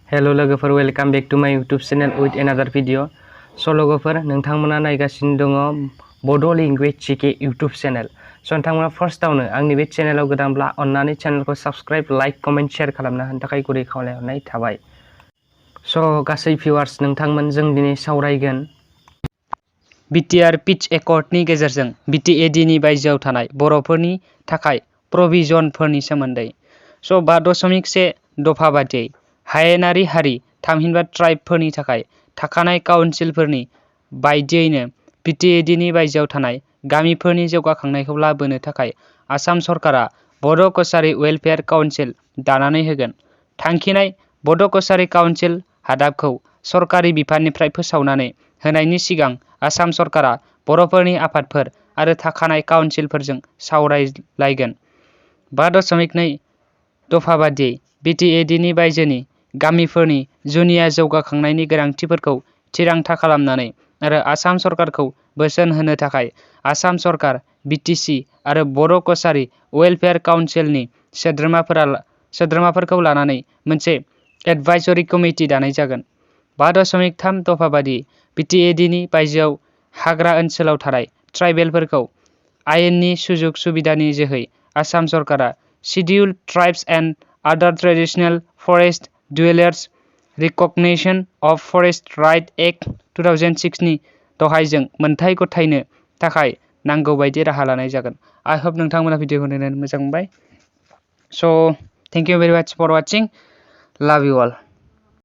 Hello लोगोफोर, welcome back to माय YouTube channel with एनादार video. स' लोगोफोर, नोंथांमोना नायगासिनो दङ बड' लेंगुवेज जिके यूट्यूब चैनल। स' नोंथांमोना फार्स्टआवनो आंनि बे चैनेलाव गोदानब्ला अन्नानै चैनेलखौ साबस्क्राइब, लाइक, कमेन्ट, शेयार खालामना होनो थाखाय गुरै खावलायहरनाय थाबाय। स' गासै भिउवार्स, नोंथांमोन जों दिनै सावरायगोन B.T.R पिच एकर्डनि गेजेरजों B.T.A.D नि बायजोआव थानाय बर'फोरनि थाखाय प्रभिजनफोरनि सोमोन्दै। स' 5.1 दफा बादियै हायेनारि हारि थामहिनबा ट्राइबफोरनि थाखाय थाखानाय काउन्सिलफोरनि बायदियैनो B.T.A.D नि बायजोआव थानाय गामिफोरनि जौगाखांनायखौ लाबोनो थाखाय आसाम सरकारा बड' कछारी वेलफेयार काउन्सिल दानानै होगोन। थांखिनाय बड' कछारी काउन्सिल हादाबखौ सरकारि बिफाननिफ्राय फोसावनानै होनायनि सिगां आसाम सरकारा बर'फोरनि आफादफोर आरो थाखानाय काउन्सिलफोरजों सावरायलायगोन। 5.2 दफा बादियै B.T.A.D नि बायजोनि गामिफोरनि जुनिया जौगाखांनायनि गोनांथिफोरखौ थिरांथा खालामनानै आरो आसाम सरकारखौ बोसोन होनो थाखाय आसाम सरकार, BTC आरो बर' कछारी वेलफेयार काउन्सिलनि सोद्रोमाफोरखौ लानानै मोनसे एडभाइजरी कमिटि दानाय जागोन। 5.3 दफा बादियै B.T.A.D नि बायजोआव हाग्रा ओनसोलाव थानाय ट्राइबेलफोरखौ आयेननि सुजुग सुबिदानि जोहै आसाम सरकारा scheduled tribes and other traditional forest dwellers recognition of forest right act 2006 नि दहायजों मोनथाय गथायनो थाखाय नांगौ बायदि राहा लानाय जागोन। आई होप नोंथांमोना भिडिअखौ नायनानै मोजां मोनबाय। स' थेंक इउ भेरि माच फर वाचिं। लाभ इउ अल।